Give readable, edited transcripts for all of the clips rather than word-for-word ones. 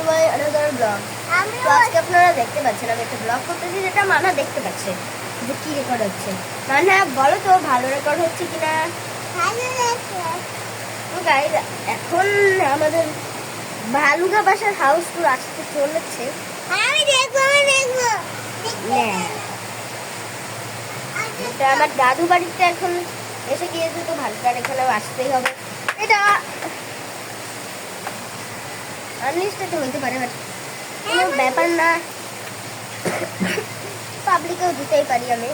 My another blog. তো আজকে আপনারা দেখতে পাচ্ছেন আমি একটা ব্লগ করতেছি, যেটা মানা দেখতে পাচ্ছে যে কি রেকর্ড হচ্ছে। মানা বলো তো ভালো রেকর্ড হচ্ছে কিনা। গাইস এখন আমাদের ভালুকা বাসার হাউস টুর আসতে চলেছে। আমি দেখবো এটা আমার দাদু বাড়িতে এখন এসে গিয়েছে, তো ভালুকার এখানে আসতেই হবে। এটা আনলিস্টেড হইতে পারে, বাট কোনো ব্যাপার না, পাবলিকেও দিতেই পারি আমি।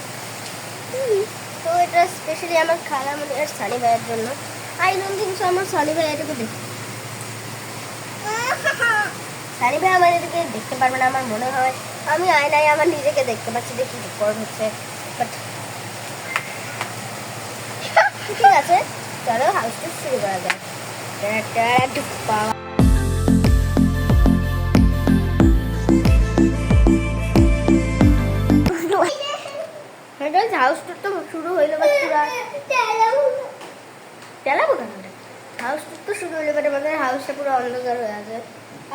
তো এটা স্পেশালি আমার খালা মানে সানি ভাইয়ের জন্য। আই ডোন্ট থিঙ্ক সো আমার সানি ভাই এটাকে সানি ভাই আমার এটাকে দেখতে পারবে না আমার মনে হয়। আমি আয়নায় আমার নিজেকে দেখতে পাচ্ছি যে কি রেকর্ড হচ্ছে, বাট ঠিক আছে, চলো হাউসটা শুরু করা যায়। হাউস টুর তো শুরু হইলো, বাট চালাবো কেন? হাউস টুর তো শুরু হইলো, বাট আমাদের হাউসটা পুরো অন্ধকার হয়ে আছে,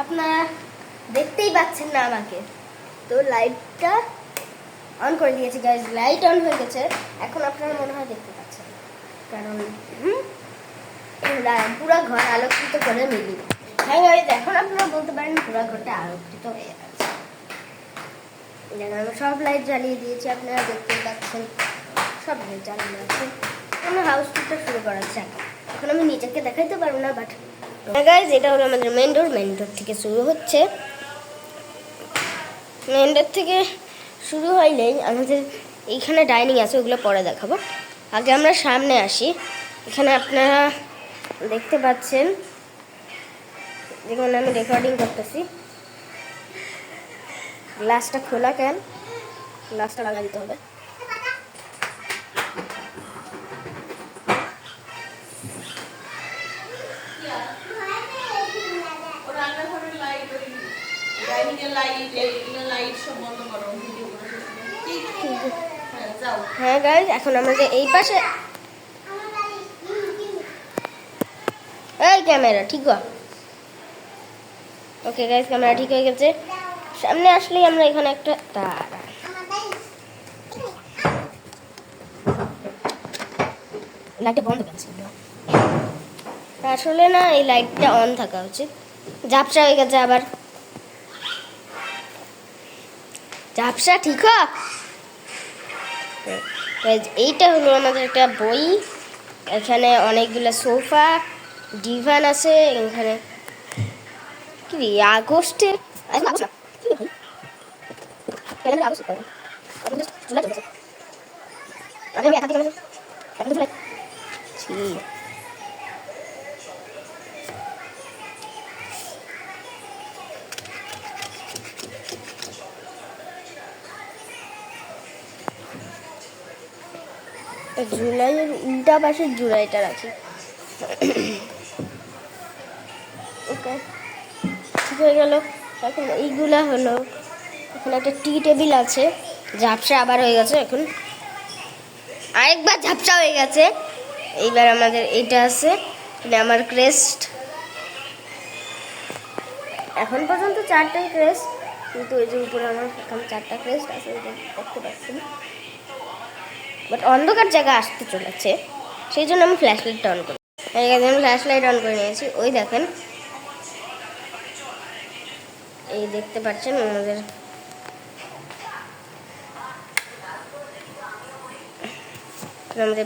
আপনারা দেখতেই পাচ্ছেন না আমাকে। তো লাইটটা অন করে দিয়েছি গাইজ, লাইট অন হয়ে গেছে। এখন আপনারা মনে হয় দেখতে পাচ্ছেন, কারণ পুরো ঘর আলোকিত করে মিলি। হ্যাঁ গাইজ, এখন আপনারা বলতে পারেন পুরো ঘরটা আলোকিত হয়ে গেছে। আমি সব লাইট জ্বালিয়ে দিয়েছি, আপনারা দেখতেই পাচ্ছেন সব লাইট জ্বালানো আছে। আমরা হাউস টুরটা শুরু করা যাক। এখন আমি নিজেকে দেখাইতে পারবো না, বাট গাইজ এটা হলো আমাদের মেন ডোর। মেন ডোর থেকে শুরু হচ্ছে। মেন ডোর থেকে শুরু হইলেই আমাদের এইখানে ডাইনিং আছে, ওগুলো পরে দেখাবো। আগে আমরা সামনে আসি। এখানে আপনারা দেখতে পাচ্ছেন যেখানে আমি রেকর্ডিং করতেছি। গ্লাসটা খোলা কেন? গ্লাসটা লাগা দিতে হবে। হ্যাঁ গাইজ, এখন আমাদের এই পাশে এই ক্যামেরা ঠিক আছে। ওকে গাইজ, ক্যামেরা ঠিক হয়ে গেছে। সামনে আসলেই আমরা এখানে একটা লাইটটা বন্ধ করছি। আসলে না, এই লাইটটা অন থাকা উচিত। ঝাপসা হয়ে গেছে আবার। ঝাপসা ঠিক এইটা হলো আমাদের একটা বই। এখানে অনেকগুলো সোফা ডিভান আছে। এখানে কি আগস্টে জুলাইয়ের উল্টা পাশে জুলাইটা রাখি। ওকে, ঠিক হয়ে গেল। এখন এইগুলা হলো, এখানে একটা টি টেবিল আছে। ঝাপসা আবার হয়ে গেছে, এখন আরেকবার ঝাপসা হয়ে গেছে। এইবার আমাদের এইটা আছে, আমার ক্রেস্ট। এখন পর্যন্ত 4টাই ক্রেস্ট, কিন্তু ওই যে উপরে আমার এখন 4টা ক্রেস্ট আছে, এটা দেখতে পাচ্ছি। বাট অন্ধকার জায়গা আসতে চলেছে, সেই জন্য আমি ফ্ল্যাশ লাইটটা অন করি। আমি ফ্ল্যাশ লাইট অন করে নিয়েছি। ওই দেখেন, এই দেখতে পাচ্ছেন আমাদের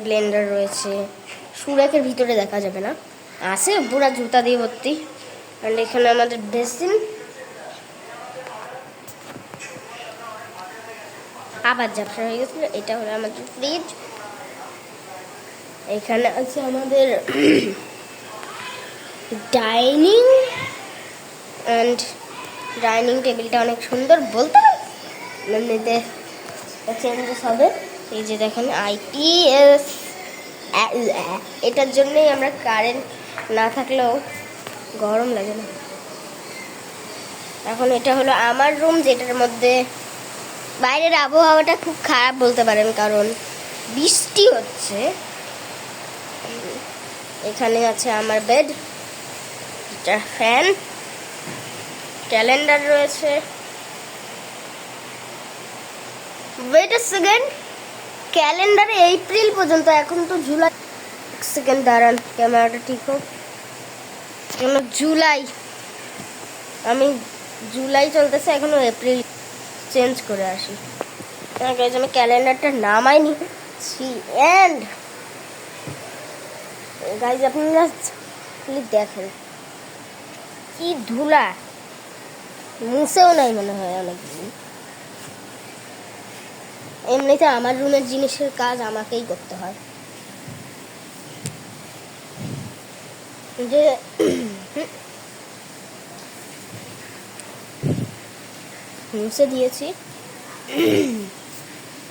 ব্লেন্ডার রয়েছে। সুরাকের ভিতরে দেখা যাবে না, আছে পুরা জুতা দিয়ে ভর্তি। আর এখানে আমাদের বেসিন, আবার ঝাপসা হয়ে গেছিল। এটা হলো আমাদের ফ্রিজ। এখানে আছে আমাদের ডাইনিং অ্যান্ড ডাইনিং টেবিলটা অনেক সুন্দর, বলতে এমনিতে চেঞ্জেস হবে। এই যে দেখেন IPS, এটার জন্যই আমরা কারেন্ট না থাকলেও গরম লাগে না। এখন এটা হলো আমার রুম, যেটার মধ্যে বাইরের আবহাওয়াটা খুব খারাপ বলতে পারেন, কারণ বৃষ্টি হচ্ছে। এখানে আছে আমার বেড, একটা ফ্যান, ক্যালেন্ডার রয়েছে। ওয়েট আ সেকেন্ড, ক্যালেন্ডারে এপ্রিল পর্যন্ত, এখন তো জুলাই। এক সেকেন্ড দাঁড়ান, ক্যামেরাটা ঠিক হোক। জুলাই, আমি জুলাই চলতেছে, এখনো এপ্রিল। চেঞ্জ করে আসি। আমি ক্যালেন্ডারটা নামাই নিচ্ছি। এন্ড গাইজ আপনারা দেখেন কি ধুলা, মুছেও নাই মনে হয় অনেকদিন। এমনিতে আমার রুমের জিনিসের কাজ আমাকেই করতে হয়। যে মুছে দিয়েছি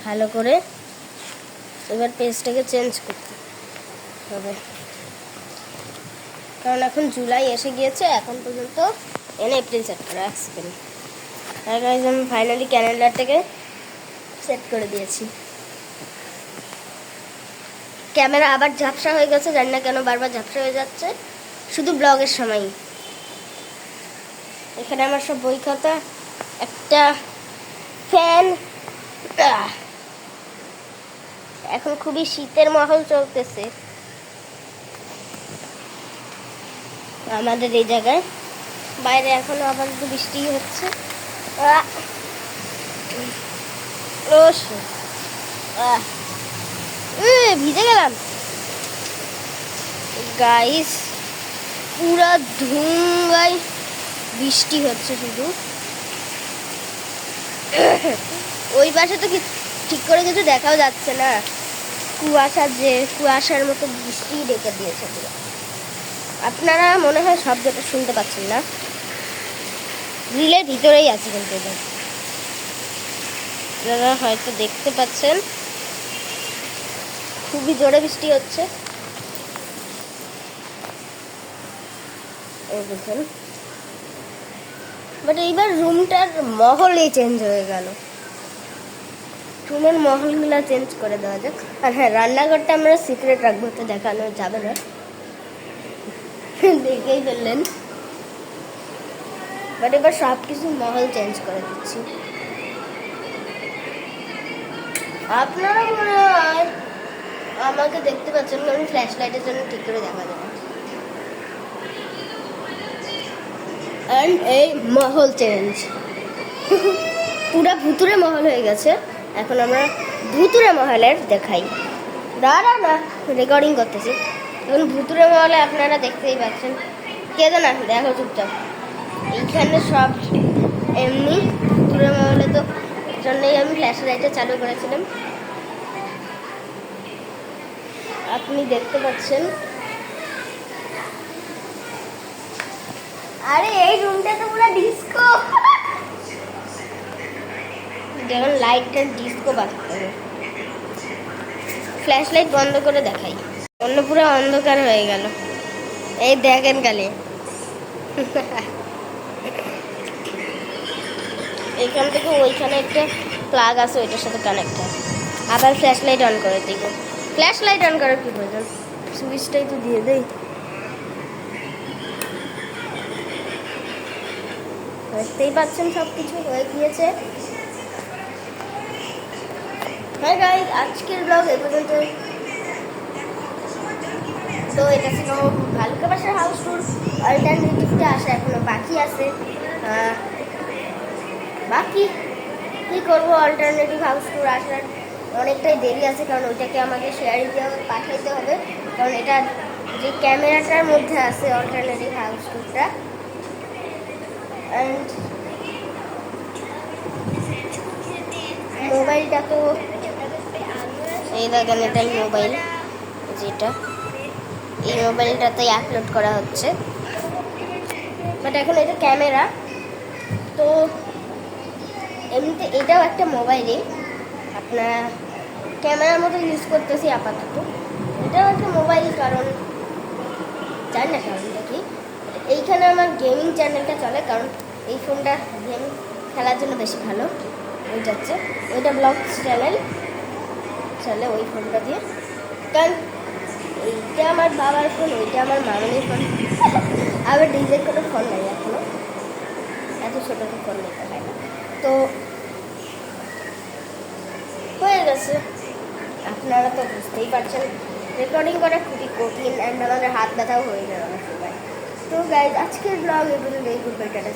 ভালো করে। এবার পেজটাকে চেঞ্জ করতে হবে, কারণ এখন জুলাই এসে গিয়েছে, এখন পর্যন্ত এনে এপ্রিল সেট করা আসবে। আমি ফাইনালি ক্যালেন্ডারটাকে সেট করে দিয়েছি। ক্যামেরা আবার ঝাপসা হয়ে গেছে, জানি না কেন বারবার ঝাপসা হয়ে যাচ্ছে, শুধু ব্লগের সময়। এখানে আমার সব বই খাতা, একটা ফ্যান। এখন খুবই শীতের মহল চলতেছে আমাদের এই জায়গায়। বাইরে এখনো আবার একটু বৃষ্টি হচ্ছে। ভিজে গেলাম গাইস, পুরা ধুমগাই বৃষ্টি হচ্ছে শুধু। ওই পাশে তো ঠিক করে কিছু দেখাও যাচ্ছে না, কুয়াশার মতো বৃষ্টি ডেকে দিয়েছে পুরো। আপনারা মনে হয় শব্দটা শুনতে পাচ্ছেন না, গ্রিলের ভিতরেই আছে, কিন্তু আপনারা হয়তো দেখতে পাচ্ছেন খুবই জোরে বৃষ্টি হচ্ছে। দেখুন, বাট এইবার রুমটার মহলই চেঞ্জ হয়ে গেল। রুমের মহলগুলো চেঞ্জ করে দেওয়া যাক। আর হ্যাঁ, রান্নাঘরটা আমরা সিক্রেট রাখবো, তো দেখানো যাবে না, দেখেই ফেললেন। বাট এবার সব কিছু মহল চেঞ্জ করে দিচ্ছি। আপনারা মনে হয় আমাকে দেখতে পাচ্ছেন, আমি ফ্ল্যাশ লাইটের জন্য ঠিক করে দেখা যাবে। অ্যান্ড এই মহল চেঞ্জ, পুরা ভুতুরে মহল হয়ে গেছে। এখন আমরা ভুতুরে মহলের দেখাই। দাঁড়া না, রেকর্ডিং করতেছি। এখন ভুতুরে মহলে আপনারা দেখতেই পাচ্ছেন, কে জানা দেখো চুপচাপ। এইখানে সব এমনি ভুতুরে মহলে, তো জন্যই আমি ফ্ল্যাশ লাইটটা চালু করেছিলাম। আপনি দেখতে পাচ্ছেন। আরে এই রুমটা তো পুরো ডিস্কো, যেমন লাইটটা ডিস্কো বাজতে হবে। ফ্ল্যাশ লাইট বন্ধ করে দেখাই, অন্য পুরো অন্ধকার হয়ে গেল। এই দেখেন কালে এইখান থেকে ওইখানে একটা প্লাগ আছে, ওইটার সাথে কানেক্ট হয়। আবার ফ্ল্যাশ লাইট অন করে দিই। ফ্ল্যাশ লাইট অন করার কি প্রয়োজন, সুইচটাই তো দিয়ে দেই। দেখতেই পাচ্ছেন সব কিছু হয়ে গিয়েছে। হ্যাঁ গাইস, আজকের ব্লগ এ পর্যন্ত। তো এটা ছিল ভালুকা বাসার হাউস ট্যুর। অল্টারনেটিভটা আসা এখনো বাকি আছে। বাকি কী করবো, অল্টারনেটিভ হাউস ট্যুর আসার অনেকটাই দেরি আছে, কারণ ওইটাকে আমাকে শেয়ার দিতে হবে, পাঠাইতে হবে। কারণ এটা যে ক্যামেরাটার মধ্যে আছে অল্টারনেটিভ হাউস ট্যুরটা। অ্যান্ড মোবাইলটা তো এই দেখেন, এটাই মোবাইল, যেটা এই মোবাইলটাতেই আপলোড করা হচ্ছে। বাট এখন এটা ক্যামেরা, তো এমনিতে এটাও একটা মোবাইলই, আপনার ক্যামেরার মতো ইউজ করতেছি আপাতত। এটাও একটা মোবাইল, কারণ জানি না কারণটা কি। এইখানে আমার গেমিং চ্যানেলটা চলে, কারণ এই ফোনটা গেম খেলার জন্য বেশি ভালো। ওইটা হচ্ছে, ওইটা ব্লগ চ্যানেল চলে ওই ফোনটা দিয়ে। কারণ এইটা আমার বাবার ফোন, ওইটা আমার মামনির ফোন। আবার ডিজের কোনো ফোন নেই এখনো, এত এত ছোটো ফোন নিতে হয় না। তো হয়ে গেছে, আপনারা তো বুঝতেই পারছেন রেকর্ডিং করা খুবই কঠিন, অ্যান্ড আমাদের হাত ব্যথাও হয়ে যায় অনেক সময়। তো গাইজ আজকের ব্লগ এগুলো নেই, গুড বাই, টাটা।